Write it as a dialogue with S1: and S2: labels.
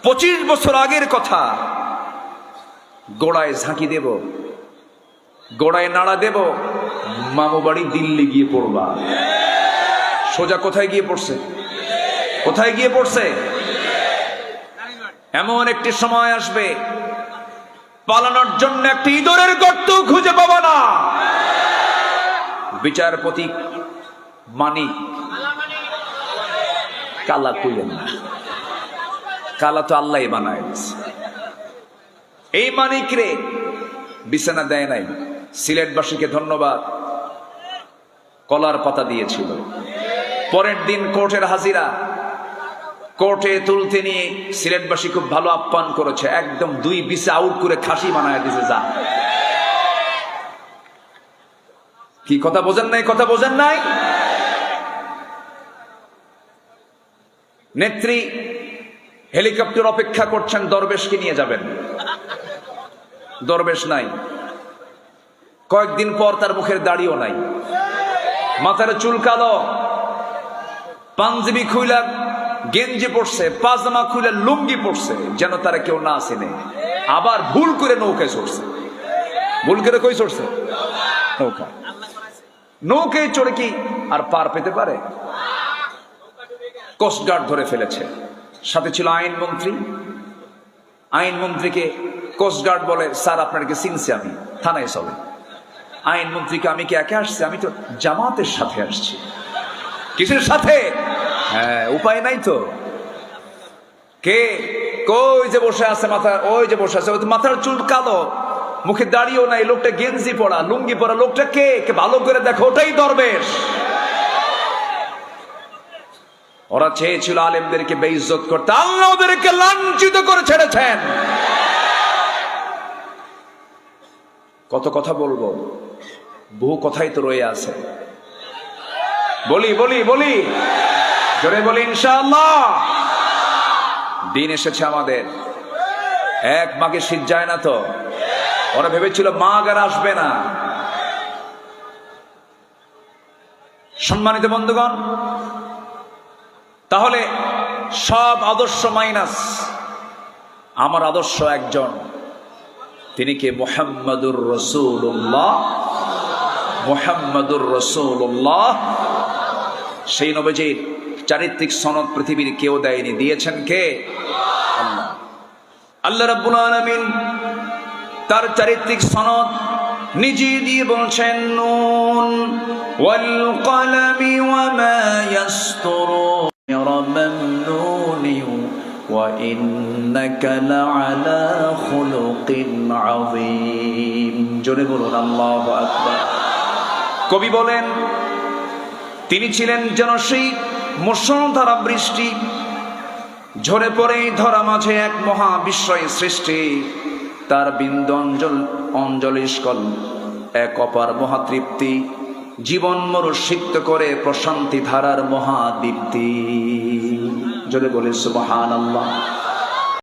S1: 25 বছর আগের কথা। গোড়ায় ঝাঁকি দেব, গোড়ায় নাড়া দেব, মামু বাড়ি দিল্লি গিয়ে পড়বা। সোজা কোথায় গিয়ে পড়ছে? কোথায় গিয়ে পড়ছে? এমন একটি সময় আসবে পালানোর জন্য একটি ইঁদুরের গর্ত খুঁজে পাবা না। বিচারপতি মানিক, কালা কইলেন না, কালা তো আল্লাহ বানায় দিয়েছে। এই মানিক রে বিছানা দেয় নাই, সিলেটবাসীকে ধন্যবাদ, কলার পাতা দিয়েছিল। পরের দিন কোর্টের হাজিরা, কোর্টে তুলতে নিয়ে সিলেটবাসী খুব ভালো আপ্যায়ন করেছে, একদম 2 বিছে আউট করে খাসি বানায় দিয়েছে। যা, কি কথা বোঝেন নাই? কথা বোঝেন নাই? নেত্রী হেলিকপ্টার অপেক্ষা করছেন, দরবেশকে নিয়ে যাবেন, দরবেশ নাই। কয়েকদিন পর তার মুখের দাড়িও নাই, মাথার চুল কালো, পাঞ্জাবি খুইলা গেঞ্জি পড়ছে, পাজামা খুইলা লুঙ্গি পড়ছে, যেন তারা কেউ না আসেনে। আবার ভুল করে নৌকায় চড়ছে। ভুল করে কই চড়ছে? নৌকা। নৌকায় চড়ে কি আর পার পেতে পারে? কোস্টগার্ড ধরে ফেলেছে। সাথে ছিল আইনমন্ত্রী। আইনমন্ত্রীকে কোস্টগার্ড বলে, স্যার আপনাকে চিনছি আমি, থানায় চলে। আইনমন্ত্রীকে, আমি কি একা আসছি? আমি তো জামাতের সাথে আসছি। কিসের সাথে? হ্যাঁ, উপায় নাই তো। কে? কই যে বসে আছে, মাথা ওই যে বসে আছে, মাথার চুল কালো, মুখে দাড়িও নাই, লোকটা গেঞ্জি পরা, লুঙ্গি পরা, লোকটা কে? ভালো করে দেখো, ওটাই দরবেশ। ওরা চেয়েছিল আলেমদেরকে বেইজ্জত করতে, আল্লাহ ওদেরকে লাঞ্ছিত করে ছেড়েছেন। কত কথা বলবো, বহু কথাই তো রয়ে আছে। বলি বলি বলি, জোরে বলি ইনশাআল্লাহ। দিন এসেছে আমাদের। এক মাঘে শীত যায় না তো। ওরা ভেবেছিল মাঘ আর আসবে না। সম্মানিত বন্ধুগণ, তাহলে সব আদর্শ মাইনাস, আমার আদর্শ একজন, তিনি কে? মুহাম্মাদুর রাসূলুল্লাহ। মুহাম্মাদুর রাসূলুল্লাহ। সেই নবীজির চারিত্রিক সনদ পৃথিবীর কেউ দেয়নি, দিয়েছেন কে? আল্লাহ। আল্লাহ রাব্বুল আলামিন তার চারিত্রিক সনদ নিজে দিয়ে বলছেন, নুন ওয়াল কলামি ওয়া মা ইয়াসতুরুন মামনুন ওয়া ইন্নাকা লাআলা খুলুকিন আযীম। জোরে বলুন আল্লাহু আকবার। কবি বলেন, তিনি ছিলেন যেন সেই মুষলধারা বৃষ্টি, ঝরে পড়ে ধরা মাঝে এক মহাবিশ্বয় সৃষ্টি। তার বিন্দু অঞ্জলিস্কল এক অপার মহাতৃপ্তি, জীবন মরু সিক্ত করে প্রশান্তি ধারার মহাদীপ্তি। জোরে বলে সুবহানাল্লাহ।